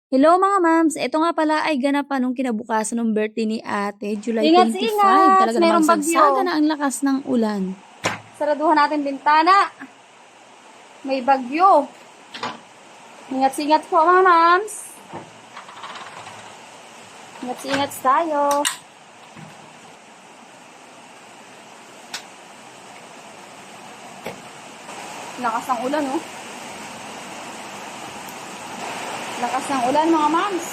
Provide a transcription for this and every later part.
Hello mga mams! Ito nga pala ay ganap pa nung kinabukasan ng birthday ni ate, July Ingat, 25. ingat! Talaga namang Mayroong sagsaga bagyo. na ang lakas ng ulan. Saraduhan natin bintana. May bagyo. Ingat-ingat po mga mams. Ingat-ingat tayo. Lakas ng ulan, oh. Lakas ng ulan mga mams.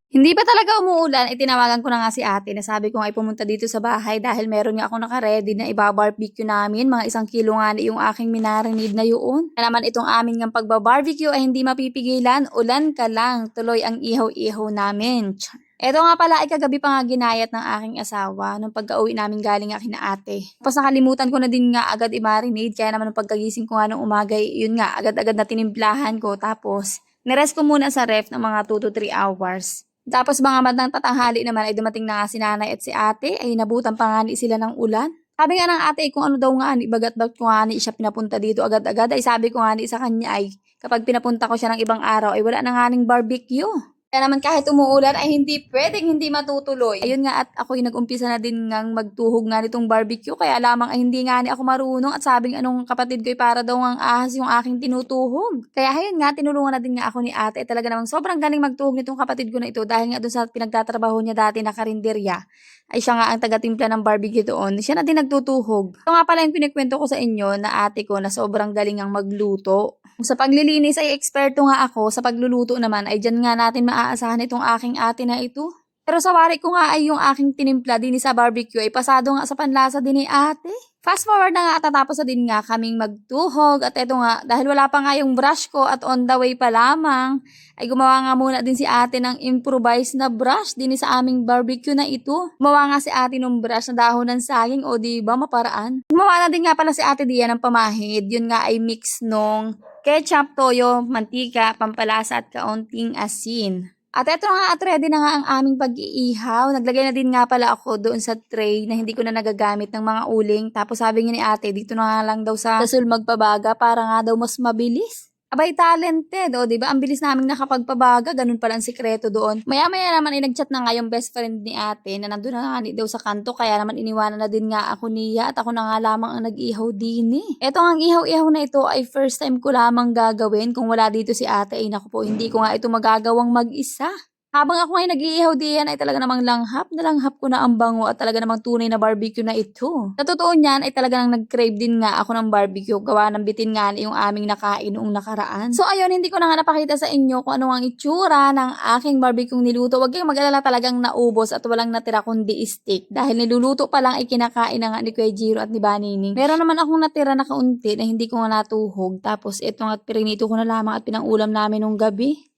Hindi pa talaga umuulan, itinawagan ko na nga si ate na sabi ko nga pumunta dito sa bahay dahil meron nga ako naka-ready na iba-barbecue namin. Mga 1 kilo nga na yung aking minarinade na yun. Kaya naman itong amin ng pagba-barbecue ay hindi mapipigilan. Ulan ka lang, tuloy ang ihaw-ihaw namin. Eto nga pala ay kagabi pa nga ginayat ng aking asawa nung pagka-uwi namin galing nga kina ate. Tapos nakalimutan ko na din nga agad i-marinade kaya naman nung pagkagising ko nga nung umaga yun nga agad-agad na tinimplahan ko tapos nirest ko muna sa ref ng mga 2 to 3 hours. Tapos mga bandang tatanghali naman ay dumating na nga si nanay at si ate ay nabutan pa nga ni sila ng ulan. Sabi nga ng ate kung ano daw nga ni bagat-bagat ko nga ni siya pinapunta dito agad-agad ay sabi ko nga ni sa kanya ay kapag pinapunta ko siya ng ibang araw ay wala na nga ning barbecue. Kaya naman kahit umuulan ay hindi pwedeng hindi matutuloy. Ayun nga at ako'y nag-umpisa na din ngang magtuhog nga nitong barbecue kaya lamang ay hindi nga ni ako marunong at sabing anong kapatid ko ay para daw ngang ahas yung aking tinutuhog. Kaya ayun nga tinulungan na din nga ako ni ate. Talaga namang sobrang galing magtuhog nitong kapatid ko na ito dahil nga doon sa pinagtatrabaho niya dati na karinderya ay siya nga ang taga-timpla ng barbecue doon. Siya na din nagtutuhog. Ito nga pala yung kinikwento ko sa inyo na ate ko na sobrang galing ang magluto. Sa paglilinis ay eksperto nga ako, sa pagluluto naman ay dyan nga natin maaasahan itong aking ate na ito. Pero sa wari ko nga ay yung aking tinimpla din sa barbecue ay pasado nga sa panlasa din ni ate. Fast forward na nga at tatapos na din nga kaming magtuhog at eto nga dahil wala pa nga yung brush ko at on the way pa lamang ay gumawa nga muna din si ate ng improvised na brush din sa aming barbecue na ito. Gumawa nga si ate ng brush na dahon ng saging o di ba maparaan. Gumawa na din nga pala si ate Dia ng pamahid. Yun nga ay mix nung ketchup, toyo, mantika, pampalasa at kaunting asin. At eto nga at ready na nga ang aming pag-iihaw. Naglagay na din nga pala ako doon sa tray na hindi ko na nagagamit ng mga uling. Tapos sabi niya ni ate, dito na nga lang daw sa Sul magpabaga para nga daw mas mabilis. Abay, talented, o diba? Ang bilis naming nakapagpabaga, ganun pala ang sikreto doon. Maya-maya naman ay nagchat na nga yung best friend ni ate na nandun na nga daw sa kanto, kaya naman iniwanan na din nga ako niya at ako na nga lamang ang nag-ihaw din eh. Eto ang ihaw-ihaw na ito ay first time ko lamang gagawin. Kung wala dito si ate ay naku po, hindi ko nga ito magagawang mag-isa. Habang ako ay nag-iihaw diyan ay talaga namang langhap na langhap ko na ang bango at talaga namang tunay na barbecue na ito. Sa totoo niyan ay talaga nang nag-crave din nga ako ng barbecue gawa ng bitin nga yung aming nakain noong nakaraan. So ayun, hindi ko na nga napakita sa inyo kung ano ang itsura ng aking barbecue niluto. Huwag kayong mag-alala, talagang naubos at walang natira kundi steak. Dahil niluluto pa lang ay kinakain na nga ni Kuya Jiro at ni Banining. Meron naman akong natira na kaunti na hindi ko nga natuhog. Tapos ito nga pirinito ko na lamang at pinangulam namin nung gabi.